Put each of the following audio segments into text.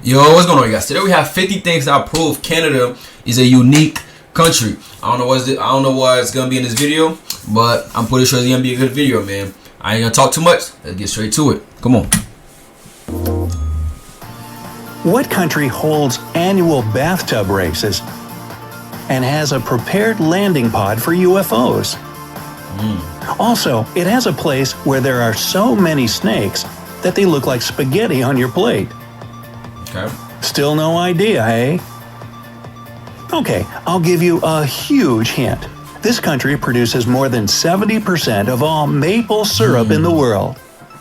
Yo, what's going on, you guys? Today we have 50 things that prove Canada is a unique country. I don't know what's gonna be in this video, but I'm pretty sure it's gonna be a good video, man. I ain't gonna talk too much. Let's get straight to it. Come on. What country holds annual bathtub races and has a prepared landing pod for UFOs? Also, it has a place where there are so many snakes that they look like spaghetti on your plate. Okay. Still no idea, eh? Okay, I'll give you a huge hint. This country produces more than 70% of all maple syrup in the world.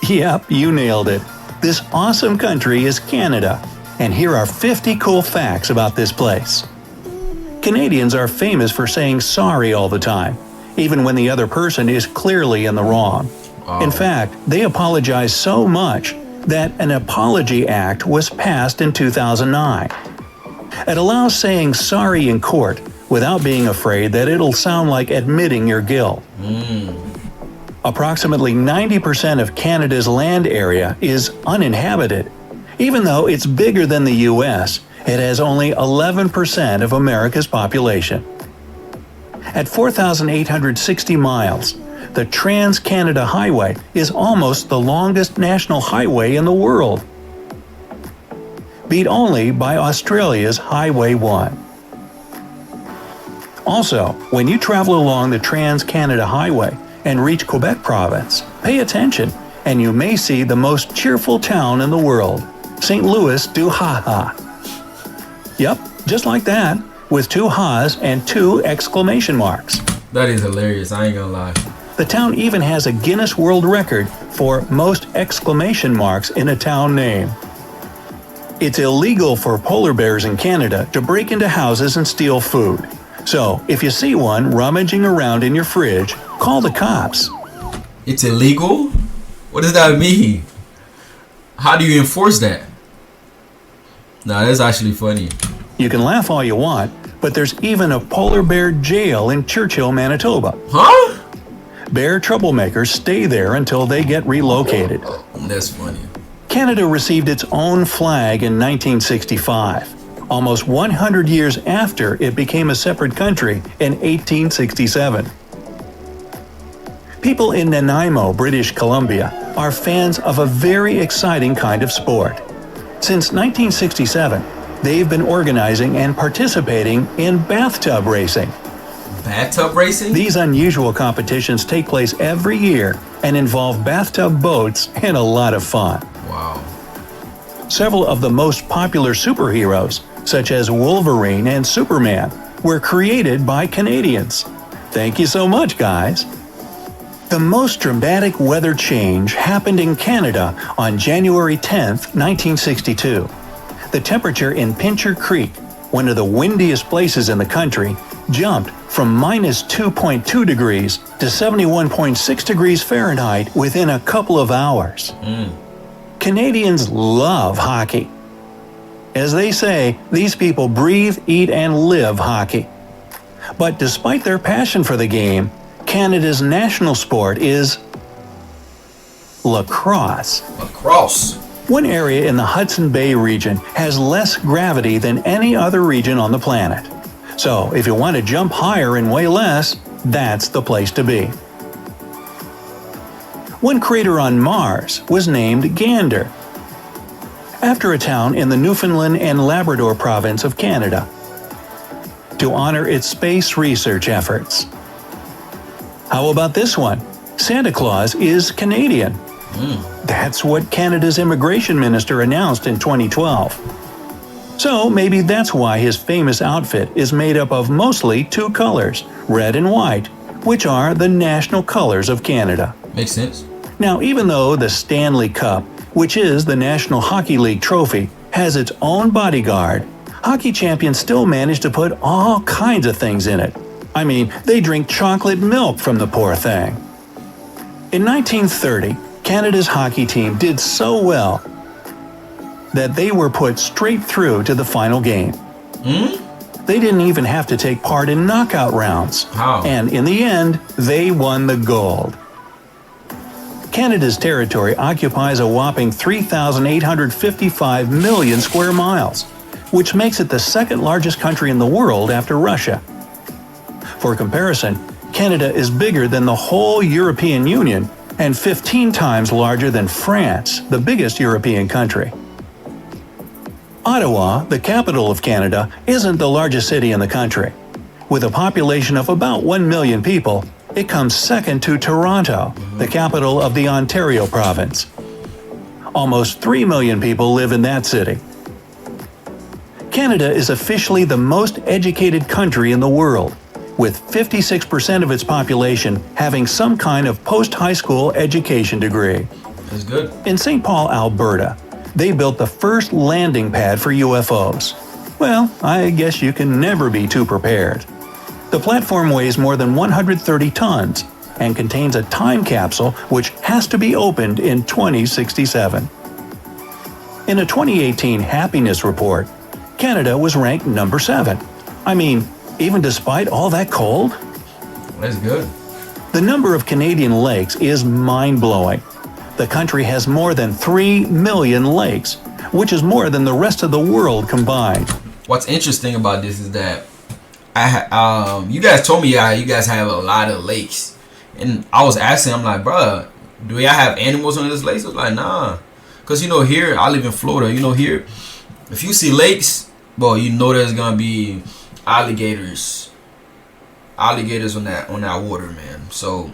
Yep, you nailed it. This awesome country is Canada. And here are 50 cool facts about this place. Canadians are famous for saying sorry all the time, even when the other person is clearly in the wrong. Wow. In fact, they apologize so much that an Apology Act was passed in 2009. It allows saying sorry in court without being afraid that it'll sound like admitting your guilt. Approximately 90% of Canada's land area is uninhabited. Even though it's bigger than the US, it has only 11% of America's population. At 4,860 miles, the Trans-Canada Highway is almost the longest national highway in the world, beat only by Australia's Highway 1. Also, when you travel along the Trans-Canada Highway and reach Quebec province, pay attention and you may see the most cheerful town in the world, St. Louis du Ha-Ha. Yep, just like that, with 2 ha's and 2 exclamation marks. That is hilarious, I ain't gonna lie. The town even has a Guinness World Record for most exclamation marks in a town name. It's illegal for polar bears in Canada to break into houses and steal food. So, if you see one rummaging around in your fridge, call the cops. It's illegal? What does that mean? How do you enforce that? Nah, that's actually funny. You can laugh all you want, but there's even a polar bear jail in Churchill, Manitoba. Huh? Bear troublemakers stay there until they get relocated. That's funny. Canada received its own flag in 1965, almost 100 years after it became a separate country in 1867. People in Nanaimo, British Columbia, are fans of a very exciting kind of sport. Since 1967, they've been organizing and participating in bathtub racing. Bathtub racing? These unusual competitions take place every year and involve bathtub boats and a lot of fun. Wow. Several of the most popular superheroes, such as Wolverine and Superman, were created by Canadians. Thank you so much, guys. The most dramatic weather change happened in Canada on January 10, 1962. The temperature in Pincher Creek, one of the windiest places in the country, jumped from minus 2.2 degrees to 71.6 degrees Fahrenheit within a couple of hours. Canadians love hockey. As they say, these people breathe, eat, and live hockey. But despite their passion for the game, Canada's national sport is lacrosse. Lacrosse. One area in the Hudson Bay region has less gravity than any other region on the planet. So, if you want to jump higher and weigh less, that's the place to be. One crater on Mars was named Gander, after a town in the Newfoundland and Labrador province of Canada, to honor its space research efforts. How about this one? Santa Claus is Canadian. That's what Canada's immigration minister announced in 2012. So maybe that's why his famous outfit is made up of mostly 2 colors, red and white, which are the national colors of Canada. Makes sense. Now, even though the Stanley Cup, which is the National Hockey League trophy, has its own bodyguard, hockey champions still manage to put all kinds of things in it. I mean, they drink chocolate milk from the poor thing. In 1930, Canada's hockey team did so well that they were put straight through to the final game. They didn't even have to take part in knockout rounds. How? And in the end, they won the gold. Canada's territory occupies a whopping 3,855 million square miles, which makes it the second largest country in the world after Russia. For comparison, Canada is bigger than the whole European Union and 15 times larger than France, the biggest European country. Ottawa, the capital of Canada, isn't the largest city in the country. With a population of about 1 million people, it comes second to Toronto, the capital of the Ontario province. Almost 3 million people live in that city. Canada is officially the most educated country in the world, with 56% of its population having some kind of post-high school education degree. That's good. In St. Paul, Alberta, they built the first landing pad for UFOs. Well, I guess you can never be too prepared. The platform weighs more than 130 tons and contains a time capsule which has to be opened in 2067. In a 2018 happiness report, Canada was ranked number 7. I mean, even despite all that cold? That's good. The number of Canadian lakes is mind-blowing. The country has more than 3 million lakes, which is more than the rest of the world combined. What's interesting about this is that you guys told me you guys have a lot of lakes, and I was asking, I'm like, bruh, do y'all have animals on this lake? I was like, nah, cause here I live in Florida. Here, if you see lakes, bro, there's gonna be alligators on that water, man. So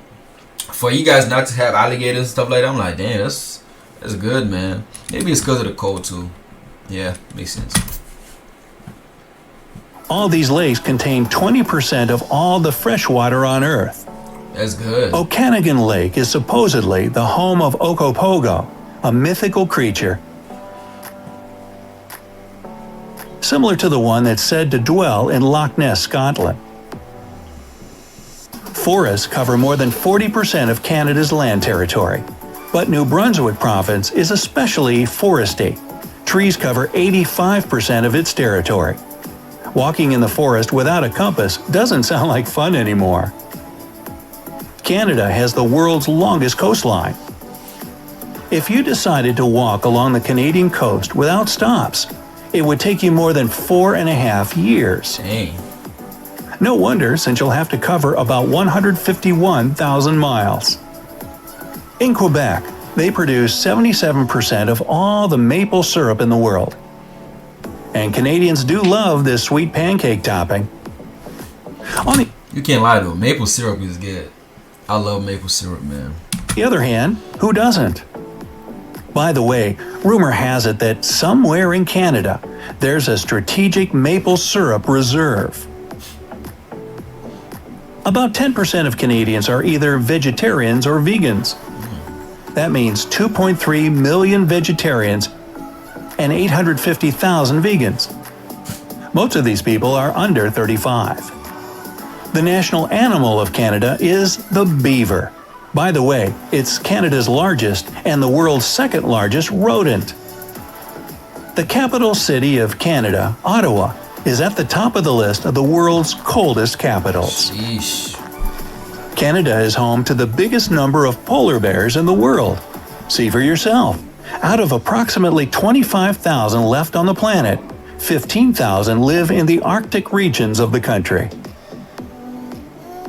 for you guys not to have alligators and stuff like that, I'm like, damn, that's good, man. Maybe it's because of the cold too. Yeah, makes sense. All these lakes contain 20% of all the fresh water on Earth. That's good. Okanagan Lake is supposedly the home of Okopogo, a mythical creature similar to the one that's said to dwell in Loch Ness, Scotland. Forests cover more than 40% of Canada's land territory, but New Brunswick province is especially foresty. Trees cover 85% of its territory. Walking in the forest without a compass doesn't sound like fun anymore. Canada has the world's longest coastline. If you decided to walk along the Canadian coast without stops, it would take you more than 4.5 years. Dang. No wonder, since you'll have to cover about 151,000 miles. In Quebec, they produce 77% of all the maple syrup in the world. And Canadians do love this sweet pancake topping. You can't lie though, maple syrup is good. I love maple syrup, man. On the other hand, who doesn't? By the way, rumor has it that somewhere in Canada, there's a strategic maple syrup reserve. About 10% of Canadians are either vegetarians or vegans. That means 2.3 million vegetarians and 850,000 vegans. Most of these people are under 35. The national animal of Canada is the beaver. By the way, it's Canada's largest and the world's second largest rodent. The capital city of Canada, Ottawa, is at the top of the list of the world's coldest capitals. Sheesh. Canada is home to the biggest number of polar bears in the world. See for yourself. Out of approximately 25,000 left on the planet, 15,000 live in the Arctic regions of the country.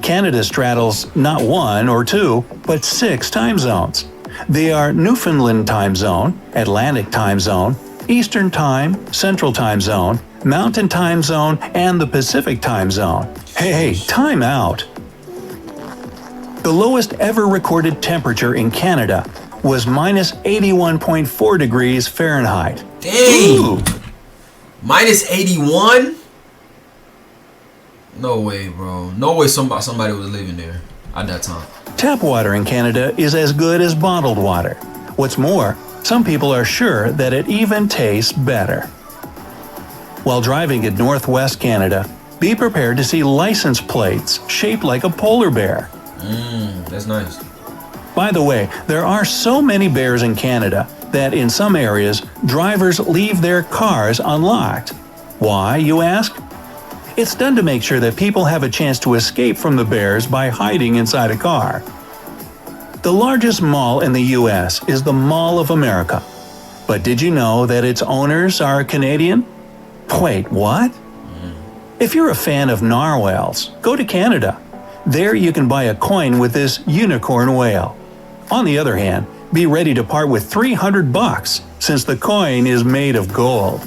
Canada straddles not 1 or 2, but 6 time zones. They are Newfoundland Time Zone, Atlantic Time Zone, Eastern Time, Central Time Zone, Mountain Time Zone, and the Pacific Time Zone. Hey, time out! The lowest ever recorded temperature in Canada was minus 81.4 degrees Fahrenheit. Dang! Ooh. Minus 81? No way, bro. No way somebody was living there at that time. Tap water in Canada is as good as bottled water. What's more, some people are sure that it even tastes better. While driving in northwest Canada, be prepared to see license plates shaped like a polar bear. That's nice. By the way, there are so many bears in Canada that in some areas, drivers leave their cars unlocked. Why, you ask? It's done to make sure that people have a chance to escape from the bears by hiding inside a car. The largest mall in the US is the Mall of America. But did you know that its owners are Canadian? Wait, what? If you're a fan of narwhals, go to Canada. There you can buy a coin with this unicorn whale. On the other hand, be ready to part with $300 since the coin is made of gold.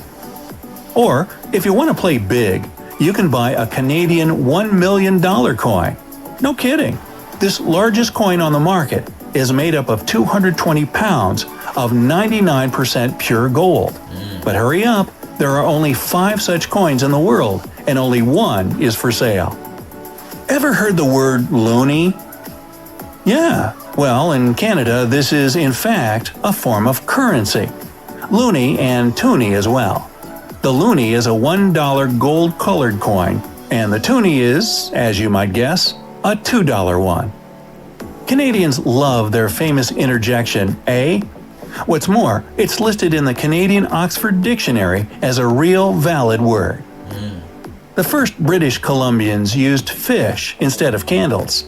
Or, if you want to play big, you can buy a Canadian $1 million coin. No kidding. This largest coin on the market is made up of 220 pounds of 99% pure gold. But hurry up, there are only 5 such coins in the world, and only one is for sale. Ever heard the word loonie? Yeah, well, in Canada this is in fact a form of currency. Loonie and toonie as well. The loonie is a $1 gold-colored coin, and the toonie is, as you might guess, a $2 one. Canadians love their famous interjection, eh? What's more, it's listed in the Canadian Oxford Dictionary as a real valid word. The first British Columbians used fish instead of candles.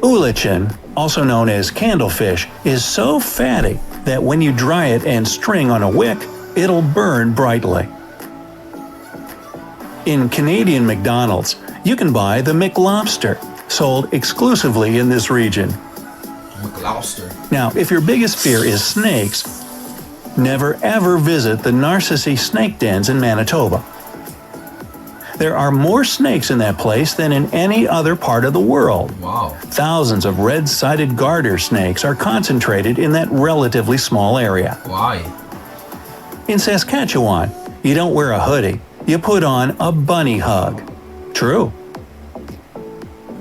Ulichin, also known as candlefish, is so fatty that when you dry it and string on a wick, it'll burn brightly. In Canadian McDonald's, you can buy the McLobster, sold exclusively in this region. McLobster. Now, if your biggest fear is snakes, never ever visit the Narcissi snake dens in Manitoba. There are more snakes in that place than in any other part of the world. Wow. Thousands of red-sided garter snakes are concentrated in that relatively small area. Why? In Saskatchewan, you don't wear a hoodie, you put on a bunny hug. True.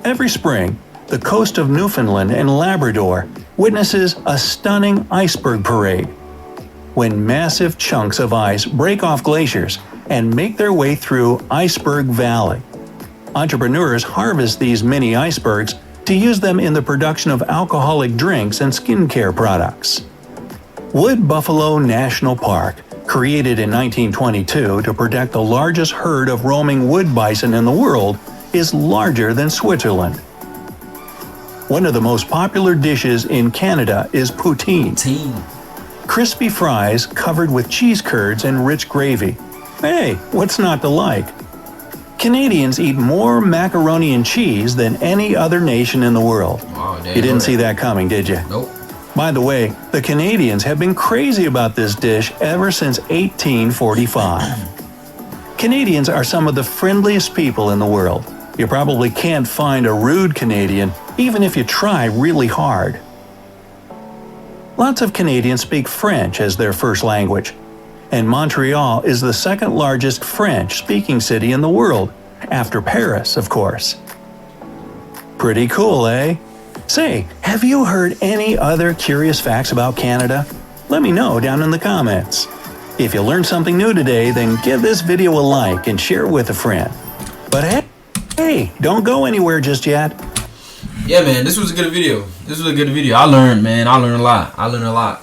Every spring, the coast of Newfoundland and Labrador witnesses a stunning iceberg parade. When massive chunks of ice break off glaciers and make their way through Iceberg Valley. Entrepreneurs harvest these mini icebergs to use them in the production of alcoholic drinks and skincare products. Wood Buffalo National Park, created in 1922 to protect the largest herd of roaming wood bison in the world, is larger than Switzerland. One of the most popular dishes in Canada is poutine. Crispy fries covered with cheese curds and rich gravy. Hey, what's not to like? Canadians eat more macaroni and cheese than any other nation in the world. Wow, you didn't see that coming, did you? Nope. By the way, the Canadians have been crazy about this dish ever since 1845. Canadians are some of the friendliest people in the world. You probably can't find a rude Canadian, even if you try really hard. Lots of Canadians speak French as their first language, and Montreal is the second largest French-speaking city in the world, after Paris, of course. Pretty cool, eh? Say, have you heard any other curious facts about Canada? Let me know down in the comments. If you learned something new today, then give this video a like and share it with a friend. But hey, don't go anywhere just yet. Yeah, man, this was a good video. I learned, man. I learned a lot.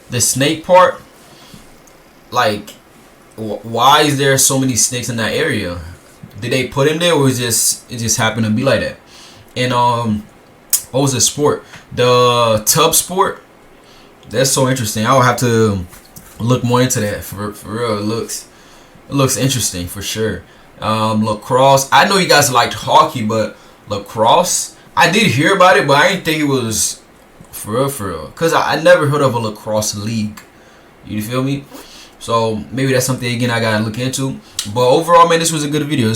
The snake part, like, why is there so many snakes in that area? Did they put him there, or it just happened to be like that? And what was the sport? The tub sport. That's so interesting. I would have to look more into that. For real, it looks interesting for sure. Lacrosse. I know you guys liked hockey, but lacrosse, I did hear about it, but I didn't think it was for real. Cause I never heard of a lacrosse league. You feel me? So maybe that's something again I gotta look into. But overall, man, this was a good video.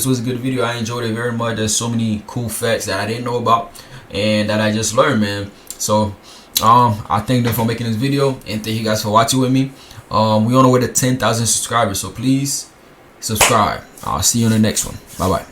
I enjoyed it very much. There's so many cool facts that I didn't know about and that I just learned, man. So I thank them for making this video, and thank you guys for watching with me. We on the way to 10,000 subscribers, so please subscribe. I'll see you in the next one. Bye bye.